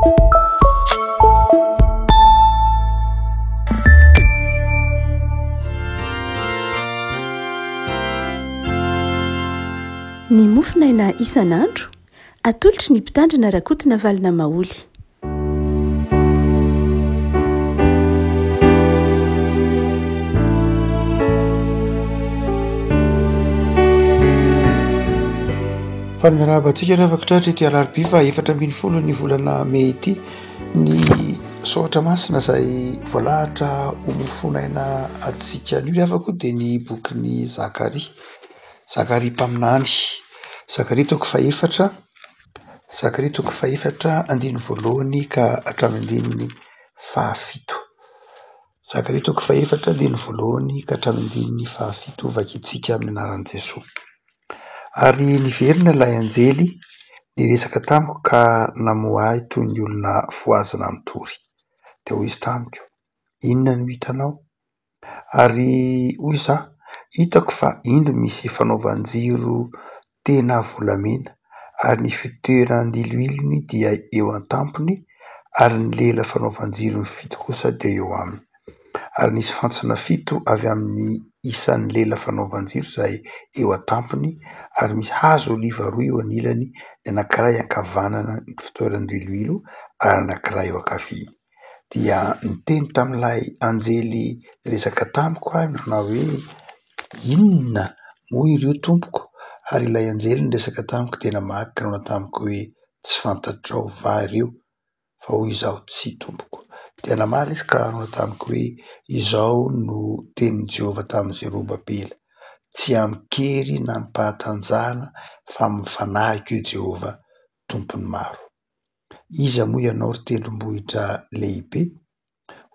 Ny mofinaina isan'andro atolotry ny mpitandrina rakotina valina maoly. Fanarabantsika rehefa kitratra ity alarobia fa 4 ny volana May ity ny soatra masina izay voalahatra ho mofonaina antsika anio rehefa koa dia ny bokin'ny Zakaria Mpaminany. Zakaria toko faefatra andiny voalohany ka hatramin'ny andininy fahafito. Zakaria toko faefatra andiny voalohany ka hatramin'ny andininy fahafito vakintsika amin'ny anaran'i Jesosy. Ary niverina ilay anjely niresaka tamiko ka namoahy toy ny olona voazina mitory. Dia hoy izy tamiko, inona no hitanao? Ary hoy izaho, hitako fa indro misy fanaovan-jiro tena volamena ary ny fitoeran-diloilony dia eo an-tampony ary ny lela fanaovan-jiro fito kosa dia eo aminy. Ary nisy fantsona fito avy amin'ny isan'ny lela fanaovan-jiro izay eo an-tampony ary misy hazo oliva roa eo anilany, ny anankiray ankavanana ny fitoeran-diloilo ary anankiray eo ankavia. Dia niteny tamin'ilay anjely resaka tamiko aho manao hoe inona moa ireo tompoko? Ary ilay anjely niresaka tamiko dia namaky nanao tamiko hoe tsy fantatrao va ireo? Fa hoy izaho tsy tompoko. Dia namaly izy ka nanao tamiko hoe izao no tenin'i Jehovah tamin'i Zerobabela, tsy amikery na ampahatanjahana fa mifanahiky io Jehovah tompony maro. Iza moa ianao ry tendrombohitra lehibe?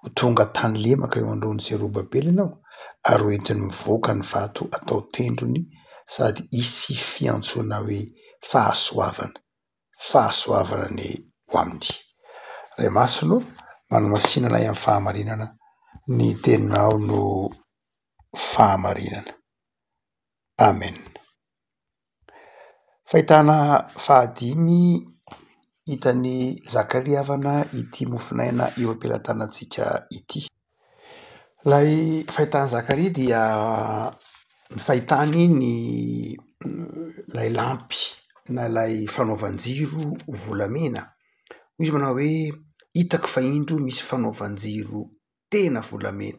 Ho tonga tany lemaka eo androan'i Zerobabela ianao ary ho entiny mivoaka ny vato atao tendrony sady hisy fiantsoana hoe fahasoavana ny ho aminy. Ray masino, manao masinana amin'ny fahamarinana, ny teninao no fahamarinana. Amen. Fahitana 5 hitan'ny Zakaria havana ity mofinaina eo am-pelatanantsika ity. Ilay fahitana Zakaria dia ny fahitany ilay lampy na ilay fanaovan-jiro volamena. Hoy izy manao hoe hitako fa indro misy fanaovan-jiro tena volamena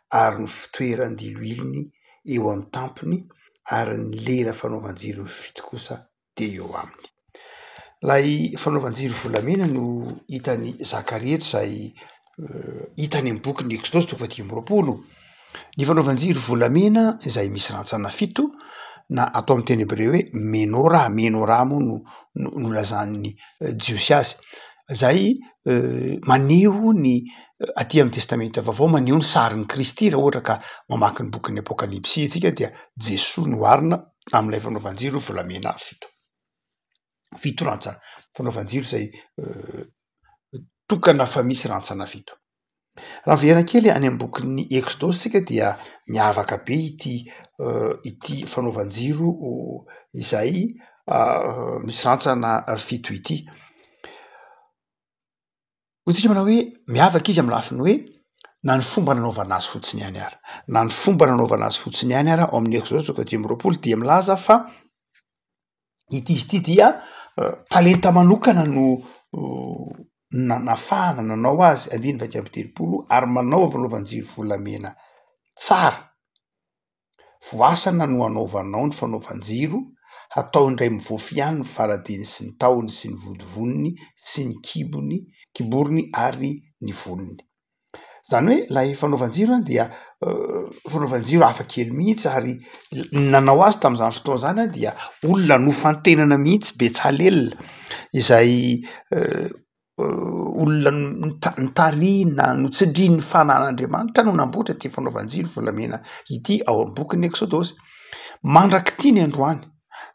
ary ny fitoeran-diloilony eo amin'ny tampony ary ny lela fanaovan-jiro fito kosa dia eo aminy. Ilay fanaovan-jiro volamena no hitan'ny Zakaria izay hitany amin'ny bokin'ny Eksidôsy toko 10. Ny fanaovan-jiro volamena izay misy rantsana 7 na atao amin'ny teny hebreo hoe menorah moa no lazan'ny jiosy azy. Izay maneho ny aty amin'ny testamenta vaovao maneho ny sarin'ny Kristy raha ohatra ka mamaky ny bokin'ny Apokalipsy isika dia Jesosy no arina amin'ilay fanaovan-jiro volamena 7 rantsana. Fanaovan-jiro izay tokana fa misy rantsana 7. Raha verina kely any amin'ny bokin'ny Eksidôsy isika dia miavaka be ity fanaovan-jiro izay misy rantsana 7 ity. Hotsika manao hoe miavaka izy amin'ny lafiny hoe na ny fomba nanaovana azy fotsiny ihany ara. Na ny fomba nanaovana azy fotsiny ihany ara ao amin'ny Eksidôsy toko 10 dia milaza fa ity izy ity dia talenta manokana no nafahana nanao azy 930 ary manao fanaovan-jiro volamena tsara. Voasana no anaovanao ny fanaovan-jiro, hatao indray mivoafy ihany ny faradiny sy ny tahony sy ny vodivoniny sy ny kiborony ary ny vonony. Zany hoe ilay fanaovan-jiro dia fanaovan-jiro hafa kely mihitsy ary nanao azy tamin'izany fotoana izany dia olona nofantenana mihitsy Betsalel izay olona nitarina notsindrin'ny fanan'Andriamanitra no namboatra ity fanaovan-jiro volamena ity ao amin'ny bokin'ny Eksidôsy. Mandrakity ny androany.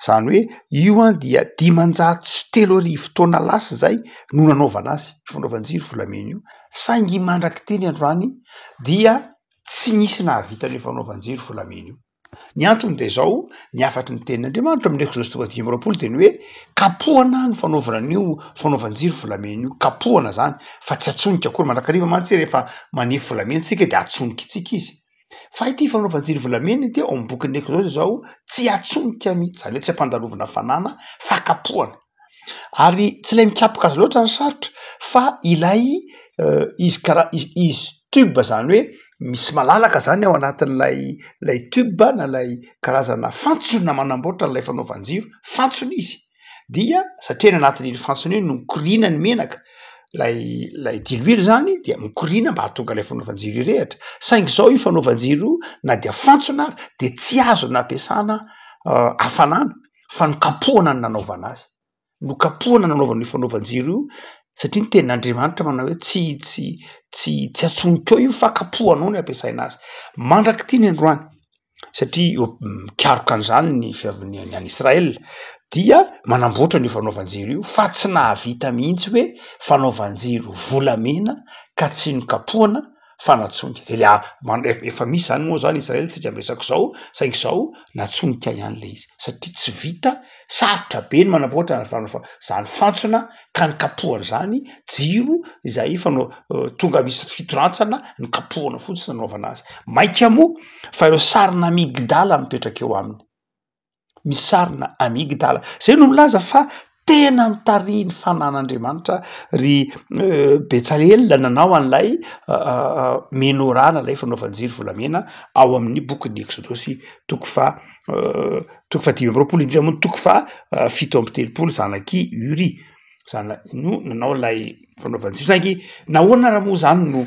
Zany hoe io dia 513 taona lasa zay no nanaovana azy fanaovan-jiro volamena io. Saingy mandrakity ny androany dia tsy nisy nahavita ny fanaovan-jiro volamena io. Ny antony de zao ny afatry ny tenin'Andriamanitra amin'ny Exode 3:10 de ny hoe kapohana ny fanaovana an'io fanaovan-jiro volamena io, kapohana zany fa tsy atsonika akory mandrakariva mantsy rehefa manefy volamena tsika de atsonika itsika izy. Fa ity fanaovan-jiro volamena ity ao amin'ny bokin'ny Exode zao tsy atsonika mihitsy, zany hoe tsy ampandalovana fanana fa kapohana. Ary tsy ilay mikapoka azy loatra ny sarotra fa ilay izy tube zany hoe misy malalaka zany ao anatin'lay tube na lay karazana fantsona manamboatra n'lay fanaovan-jiro, fantsona izy. Dia satria ny anatin'iny fantsona iny no mikorina ny menaka, lay diloilo zany dia mikorina mba hahatonga lay fanaovan-jiro irehatra. Saingy zao io fanaovan-jiro na dia fantsona ary de tsy azo nampiasana hafanana fa nokapohana ny nanaovana azy. Nokapohana nanaovana io fanaovan-jiro io satria ny tenin'Andriamanitra manao hoe tsy atsonika eo io fa kapohanao ny ampiasaina azy. Mandraky ty ny androany satria mikaroka an'izany ny fiavin'ny any Israel dia manamboatra ny fanaovan-jiro io fa tsy nahavita mihitsy hoe fanaovan-jiro volamena ka tsy nokapohana fa natsonika. De le efa misy zany moa zany Israel tsika miresaka zao, saingy zao natsonika ihany le izy satria tsy vita, sarotra be ny manamboatra zany fantsona ka nikapohana zany jiro izay tonga misy fitorantsana nikapohana fotsiny nanaovana azy. Maika moa fa ireo sarina amigdala mipetraka eo aminy. Misy sarina amigdala. Zay no milaza fa tena nitariny fanan'Andriamanitra ry Betsalel nanao an'lay menorah na lay fanaovan-jiro volamena ao amin'ny bokin'ny Exodosy toko fa 10:20 indrindra moa toko fa 7:30 zanaky Uri. No nanao lay fanaovan-jiro. Saingy nahoana raha moa zany no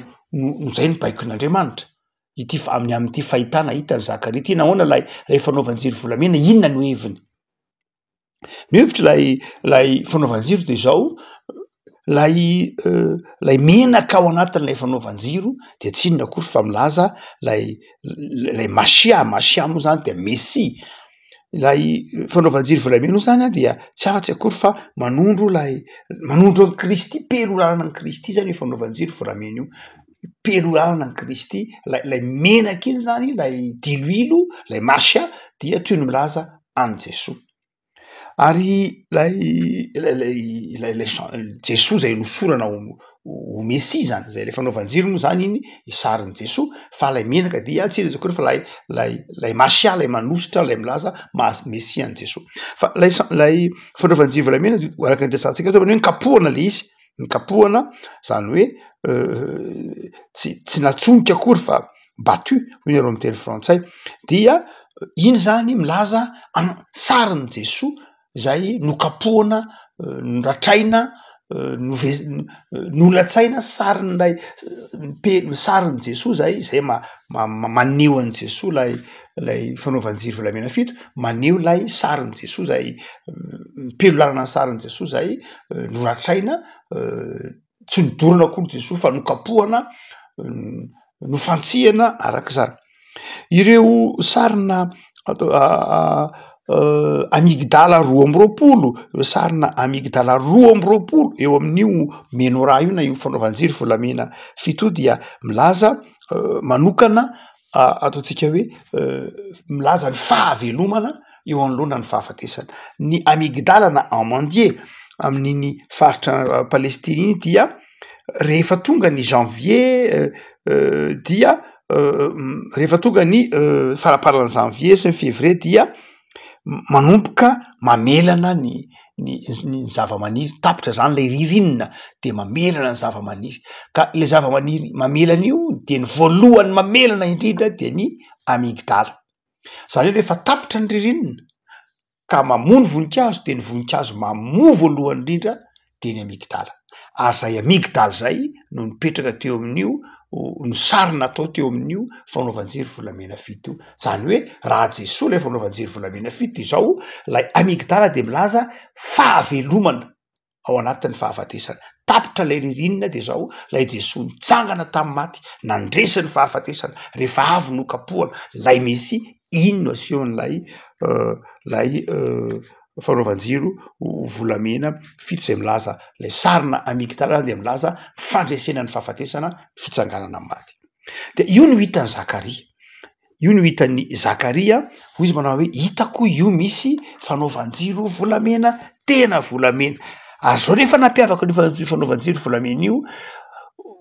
zay ny baikon'Andriamanitra. Ity amin'ity fahitana hitany Zakaria ity nahoana lay fanaovan-jiro volamena inona no heviny? Ny hevitra lay fanaovan-jiro de zao lay menaka ao anatin'lay fanaovan-jiro de tsy inona akory fa milaza lay Masia moa zany de Messia. Lay fanaovan-jiro volamena io zany dia tsy afa-tsy akory fa manondro an'i Kristy, pelorana an'i Kristy zany io fanaovan-jiro volamena io. Pelorana an'i Kristy, lay menaka iny zany, lay diloilo, lay Masia dia toy ny milaza an'i Jesosy. Ary lay Jesosy zay nosorana ho Messia zany, zay le fanaovan-jiro moa zany iny isarin'i Jesosy, fa lay menaka dia tsy akory fa lay Masia, lay manositra, lay milaza Messia an'i Jesosy. Fa lay fanaovan-jiro volamena araka ny resantsika hoe nikapohana le izy, nikapohana zany hoe tsy natsonika akory fa battu hoy ny amin'ny teny frantsay, dia iny zany milaza sarin'i Jesosy zay nokapohana, noratraina, nolatsaina sarin'lay sarin'i Jesosy zay maneho an'i Jesosy lay fanaovan-jiro volamena fito, maneho lay sarin'i Jesosy zay pelorana ny sarin'i Jesosy zay noratraina, tsy nidorana akory Jesosy fa nokapohana, nofantsihana arak'izany. Ireo sarina amigdala 2:20, ireo sarina amigdala 2:20 eo amin'io menorah io na io fanaovan-jiro volamena fito dia milaza manokana ataontsika hoe milaza ny fahavelomana eo anoloana ny fahafatesana. Ny amigdala na amandier amin'iny faritra Palestina iny dia rehefa tonga ny janvier dia rehefa tonga ny faraparan'ny janvier sy ny février dia manomboka mamelana ny zava-maniry, tapitra zany lay ririnina de mamelana ny zava-maniry, ka le zava-maniry mamelana io de ny voalohany mamelana indrindra de ny amigdala. Zany hoe rehefa tapitra ny ririnina ka mamono voninkazo de ny voninkazo mamoa voalohany indrindra de ny amigdala. Ary zay amigdala zay no mipetraka teo amin'io, no sarina atao teo amin'io fanaovan-jiro volamena fito io. Zany hoe raha Jesosy lay fanaovan-jiro volamena fito izao, lay amigdala de milaza fahavelomana ao anatin'ny fahafatesana. Tapitra lay ririnina de zao lay Jesosy nitsangana tamin'ny maty, nandresy ny fahafatesana, rehefa avy nokapohana lay Messia, iny no asehon'lay fanaovan-jiro volamena fito zay milaza lay sarina amigdala de milaza fandresena ny fahafatesana, fitsanganana amin'ny maty. De io no hitan'ny Zakaria. io no hitan'ny Zakaria, hoy izy manao hoe hitako io misy fanaovan-jiro volamena, tena volamena. Ary zao nefa nampiavaka ny fanaovan-jiro volamena io,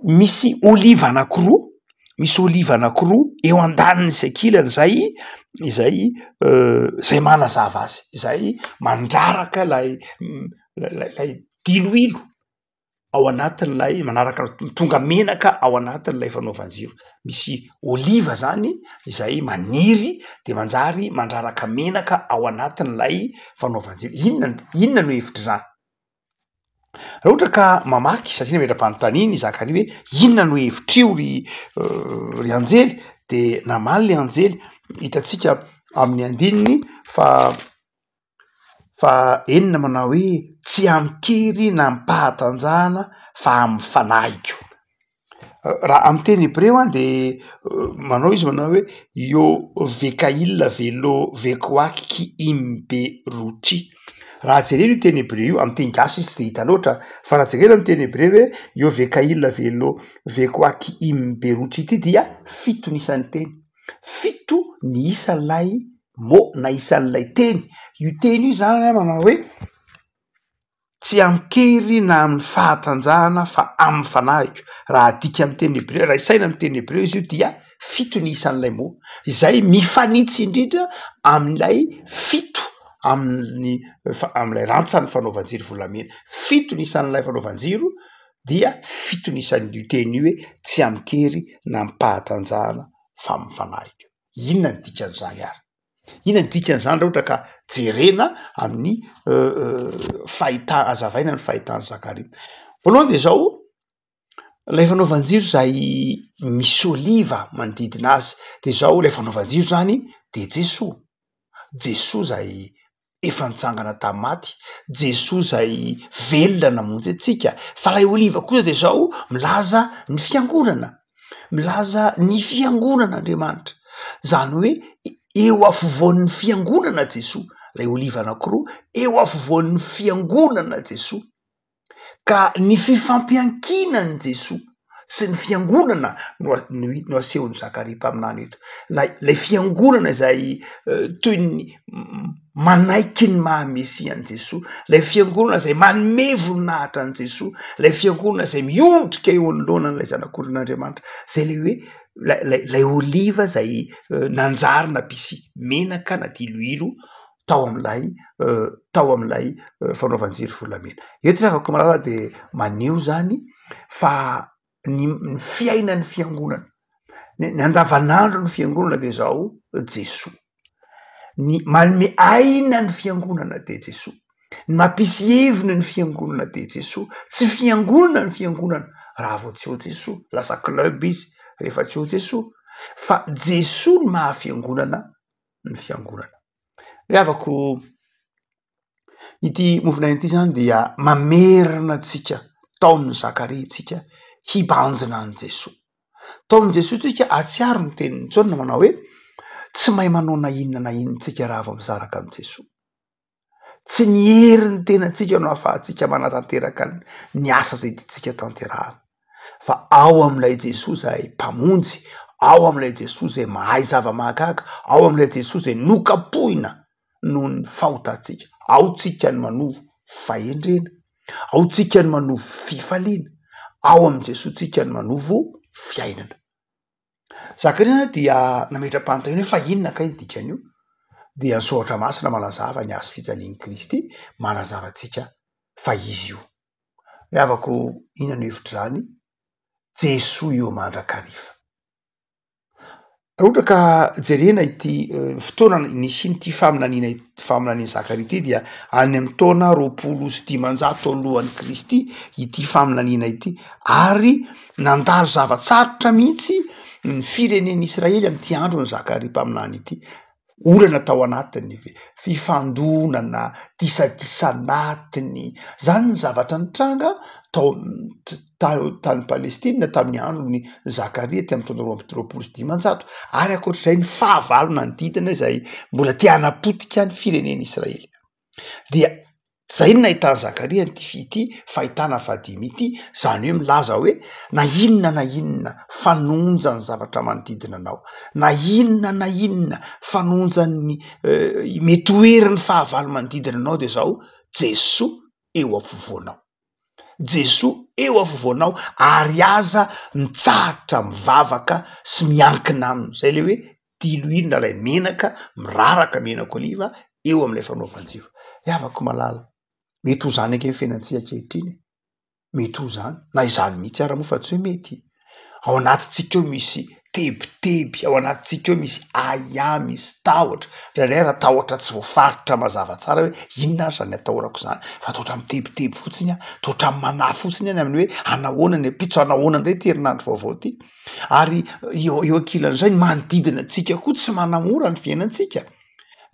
misy oliva anankiroa, misy oliva anankiroa eo andaniny sy ankilany izay manazava azy, izay mandraraka lay diloilo ao anatin'lay manaraka tonga menaka ao anatin'lay fanaovan-jiro. Misy oliva zany izay maniry de manjary mandraraka menaka ao anatin'lay fanaovan-jiro. Inona no hevitry zany? Raha ohatra ka mamaky, satria nametra-panontaniany Zakaria hoe inona no hevitrio ry anjely, de namaly le anjely, hitantsika amin'ny andininy fa enina manao hoe tsy amikery na ampahatanjahana fa amy fanahiko. Raha amy teny hebreo de manao izy manao hoe io vekaila velo vekoakiky imbe rotry. Raha jerena io teny hebreo io, amy teny gasy izy tsy hita loatra, fa raha jerena amy teny hebreo hoe io vekaila velo vekoaky imbe rotry ity dia fito n'isan'ny teny. Fito ny isan'lay na isan'lay teny. Io teny io zany manao hoe tsy amikery na amin'ny fahatanjahana fa amy fanahiko. Raha adika amy teny hebreo, raha isaina amy teny hebreo izy io dia fito ny isan'lay mot, izay mifanitsy indrindra amin'ilay fito am'lay rantsan'ny fanaovan-jiro volamena. Fito ny isan'lay fanaovan-jiro dia fito ny isan'io teny io hoe tsy amikery na ampahatanjahana fa amy fanahiko. Inona ny dikan'izany ary? Inona ny dikan'izany raha ohatra ka jerena amin'ny azavaina ny fahitany Zakaria. Voalohany de zao, lay fanaovan-jiro zay misy oliva manodidina azy, de zao lay fanaovan-jiro zany de Jesoa. Jesoa zay efa nitsangana tamy maty, Jesoa zay velona namonjy antsika. Fa lay oliva kosa de zao milaza ny fiangonana, milaza ny fiangonan'Andriamanitra. Zany hoe eo afovoan'ny fiangonana Jesoa, lay oliva anankiroa eo afovoan'ny fiangonana Jesoa. Ka ny fifampiankinan'i Jesoa sy ny fiangonana no asehon'ny Zakaria mpaminany eto. Lay fiangonana izay toy ny manaiky ny maha-Mesia an' Jesoa, lay fiangonana izay manome voninahitra an' Jesoa, lay fiangonana izay miondrika eo anoloanan'ilay zanak'olon'Andriamanitra. Zay le hoe lay oliva zay nanjary nampisy menaka na diloilo tao am'lay fanaovan-jiro volamena. Eto zany afaka malala de maneho zany fa ny fiainan'ny fiangonana, ny andavanandro ny fiangonana de zao Jesoa. Ny manome aina ny fiangonana de Jesoa. Ny mampisy heviny ny fiangonana de Jesoa. Tsy fiangonana ny fiangonana raha vao tsy eo Jesoa, lasa club izy rehefa tsy eo Jesoa. Fa Jesoa ny mahafiangonana ny fiangonana. Rehavako ity movina ity zany dia mamerina antsika tao amin'ny Zakaria tsika hibanjina an' Jesoa. Tao amin'ny Jesoa tsika atsiaro ny tenin'ny Jaona manao hoe tsy mahay manao na inona tsika raha vao misaraka amb Jesoa. Tsy ny herin'ny tenantsika no ahafahantsika manatanteraka ny asa zay tiantsika tanterahana. Fa ao am'ilay Jesoa zay mpamonjy, ao am'ilay Jesoa zay mahay zava-mahagaga, ao am'ilay Jesoa zay nokapohina noho ny fahotantsika. Ao tsika ny manovo fahendrena, ao tsika ny manovo fifaliana, ao am' Jesoa tsika ny manovo fiainana. Zakaria dia nametra-panontaniana hoe fa inona kay ny dikan'io? Dia ny soratra masina manazava ny azo fijalian'i Kristy, manazava antsika fa izy io. Rehavako inona no hevitry zany? Jesoa io mandrakariva. Raha ohatra ka jerena ity fotoana nisy faminaniany Zakaria ity dia any amin'ny taona 200 alohan'ny Kristy ity faminaniana ity, ary nandalo zavatsarotra mihitsy ny firenen'ny Israely am'ty andro ny Zakaria mpaminany ity. Olana tao anatiny, fifandonana, disadisa-natiny, zany ny zavatra nitranga tany Palestina tamin'ny andron'ny Zakaria ty amin'ny taona 200. Ary akoatr'izay ny fahavalona ny didina izay mbola te hanapotika ny firenen'ny Israely. Dia zay no nahitany Zakaria ny ity fahitana fahadimy ity, zany hoe milaza hoe na inona fanonja ny zavatra manodidina anao, na inona fanonja ny mety hoerin'ny fahavalo manodidina anao de zao Jesoa eo afovoanao. Jesoa eo afovoanao ary aza mitsahatra mivavaka sy miankina aminy. Zay le hoe diloilo lay menaka miraraka menaka oliva eo amin'ilay fanaovan-jiro. Avako malala. Mety ho zany anke fiainantsika ankehitriny. Mety ho zany. Na izany mihitsy ara moa fa tsy hoe mety. Ao anatintsika eo misy tebiteby, ao anatintsika eo misy aya, misy tahotra. Ndraindray raha tahotra tsy voafaritra mazava tsara hoe inona ary zany atahorako zany. Fa totra mitebiteby fotsiny, totra manà fotsiny any amin'ny hoe anahoana ny apitso, anahoana indray ty herinandro vaovao ty. Ary eo ankilan'izay ny manodidina antsika koa tsy manamora ny fiainantsika.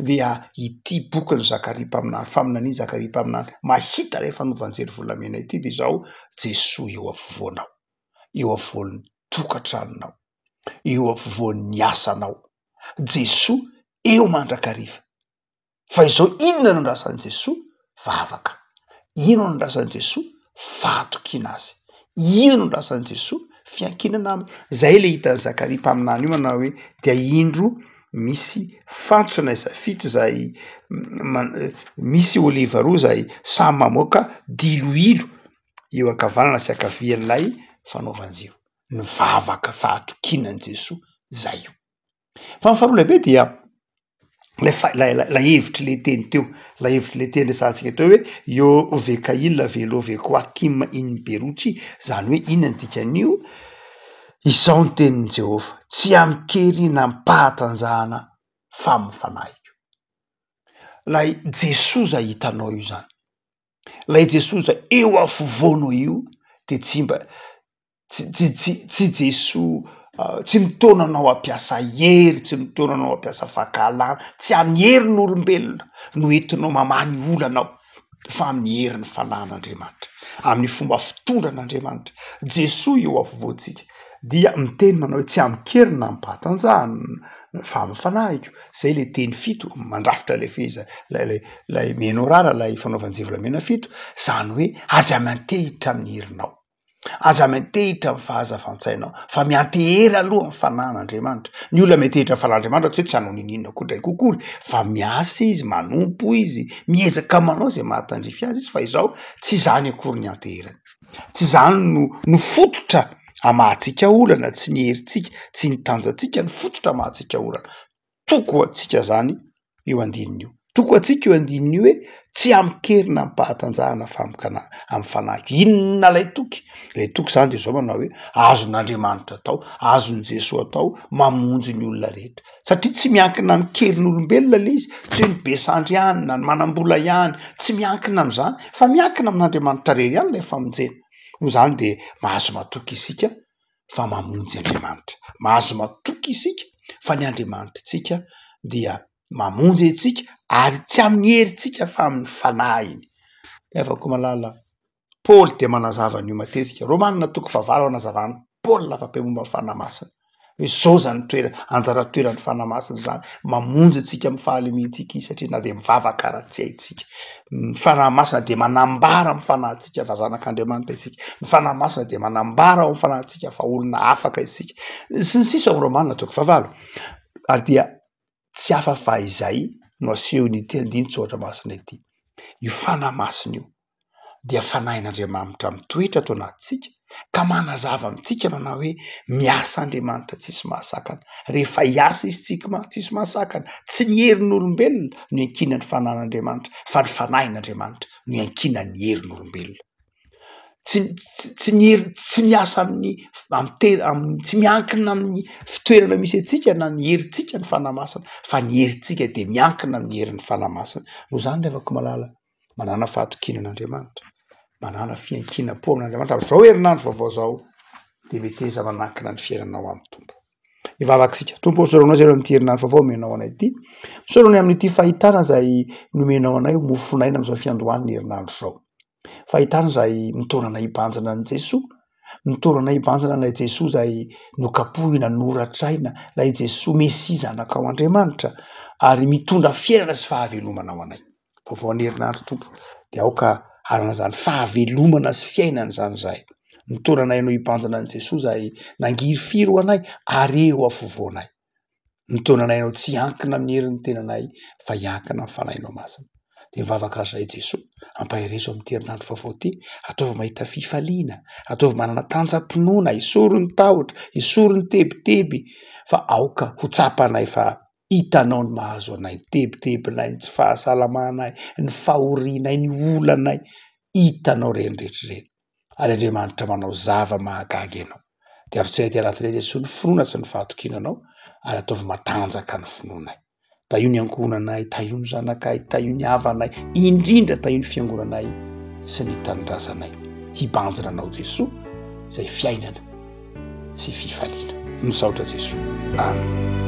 Dia ity bokin'ny Zakaria mpaminany, faminany Zakaria mpaminany, mahita ilay fanovanjery volamena ity de zao Jesoa eo afovoanao, eo afovoan'ny tokantranonao, eo afovoan'ny asanao. Jesoa eo mandrakariva. Fa izao inona no andrasan'i Jesoa? Vavaka. Ino no andrasan'i Jesoa? Fahatokiana azy. Ino no andrasan'i Jesoa? Fiankinana aminy. Zay le hitan'ny Zakaria mpaminany io manao hoe dia indro misy fantsona izay fito zay misy oliva roa zay samy mamoaka diloilo eo ankavanana sy ankavian'ilay fanaovan-jiro. Ny vavaka fahatokianan'i Jesoa zay io. Fa ny faharoa lehibe dia lay hevitry le teny teo, lay hevitry le teny resantsika teo hoe io vekaila velo vekoakim in berotsy, zany hoe inona ny dikan'io? Izao ny tenin'i Jehova, tsy amikery na mpahatanjahana fa mifanahiky. Lay Jesoa zay hitanao io zany. Lay Jesoa zay eo afovoanao io de tsy Jesoa tsy mitona anao ampiasa hery, tsy mitona anao ampiasa fahakalana, tsy amin'ny herin'olombelona no entinao mamany olanao, fa amin'ny herin'ny fanan'Andriamanitra, amin'ny fomba fitondran'Andriamanitra. Jesoa eo afovoantsika dia miteny manao hoe tsy amikery na mpahatanjahana fa mifanahiky. Zay le teny fito mandrafitra le feza lay menorara lay fanaovan-jiro lamena fito, zany hoe aza mantehitra amin'ny herinao, aza mantehitra amin'ny fahazavan-tsainao, fa miantehery aloha amin'ny fanan'Andriamanitra. Ny olona miantehitra amin'ny fanan'Andriamanitra tsy hoe tsy hanao ninona koa ndray kokory, fa miasa izy, manompo izy, miezaka manao zay mahatandrify azy izy, fa izao tsy zany akory ny anteherany. Tsy zany no fototra amahantsika olana, tsy ny herintsika, tsy ny tanjantsika ny fototra amahantsika olana. Toko atsika zany eo andininy io. Toko atsika eo andininy io hoe tsy amkerina mpahatanjahana fa amin'ny fanahiky. Inona lay toky? Lay toky zany de zao manao hoe azon'Andriamanitra atao, azon'i Jesoa atao mamonjy ny olona rehetra. Satria tsy miankina amin'ny kerin'olombelona le izy, tsy hoe ny besandrianina, ny manambola ihany, tsy miankina amin'izany, fa miankina amin'Andriamanitra rery ihany lay famonjena. Noho zany de mahazo matoky isika fa mamonjy Andriamanitra. Mahazo matoky isika fa ny Andriamanitritsika dia mamonjy antsika ary tsy amin'ny herintsika fa amin'ny fanahiny. Afaka malala. Paoly de manazava an'io matetika. Romanina toko fahavalo anazavana Paoly lafa-pemomba fanamasina. Hoe zao zany anjara toeran'ny fanamasina zany, mamonjy antsika amin'ny fahalemetsika satria na de mivavaka ara tsy haitsika. Ny fanamasina de manambara amin'ny fanahintsika fa zanak'Andriamanitra isika. Ny fanamasina de manambara amin'ny fanahintsika fa olona afaka isika. Sy ny sisa amin'ny Romanina toko fahavalo. Ary dia tsy hafa fa izay no aseho n'ity andinitsy ohatra masina ity. Io fanamasina io dia fanahin'Andriamanitra mitoetra ato anatintsika ka manazava amintsika manao hoe miasa Andriamanitra tsisy mahasakana. Rehefa hiasa izy tsisy mahasakana, tsy ny herin'olombelona no iankinan'ny fanan'Andriamanitra, fa ny fanahin'Andriamanitra no iankinan'ny herin'olombelona. Tsy miasa tsy miankina amin'ny fitoerana misy antsika na ny herintsika ny fanamasina, fa ny herintsika de miankina amin'ny herin'ny fanamasina. Noho zany lefako malala, manana fahatokinan'Andriamanitra, manana fiankinam-po amin'Andriamanitra. Zao herinandro vaovao zao de meteza manankina ny fiainanao amin'ny tompo. Ivavaksika, tompo misaoranao zay amin'ity herinandro vaovao menao anay ity. Misaorany amin'ity fahitana zay nomenao anay mofonaina am'izao fiandohan'ny herinandro zao. Fahitana zay mitorana hibanjana an' Jesoa, mitorana hibanjana lay Jesoa zay nokapohina, noratraina, lay Jesoa Mesia zanakao Andriamanitra ary mitondra fiainana sy fahavelomana ao anay. Vaovao ny herinandro tompo. de aoka harana zany fahavelomana sy fiainana zany zahay. Nitaonanay anao hipanjana an' Jesosy zahay nangiry firy ho anay ary eo afovoanay. Nitaonanay anao tsy ankina amin'ny herin'ny tenanay fa hiankina amin'ny fanahinao masina. De mivavaka azy Jesosy ampahirezo amin'ny herinandro vaovao ty, ataovy mahita fifaliana, ataovy manana tanjam-pinoana, isoro ny tahotra, isoro ny tebiteby, fa aoka ho tsapanay fa hitanao ny mahazo anay, ny tebitebinay, ny tsy fahasalamanay, ny fahorianay, ny olanay, hitanao reny rehetrareny. Ary Andriamanitra manao zava mahagaga ianao. De arotsay ty anatin'ilay Jesosy ny finoana sy ny fahatokinanao ary ataovy matanjaka ny finoanay. Taio ny ankohonanay, taio ny zanakay, taio ny havanay, indrindra taio ny fiangonanay sy ny tanindrazanay. Hibanjina anao Jesosy, zay fiainana sy fifaliana. Misaotra Jesosy. Amen.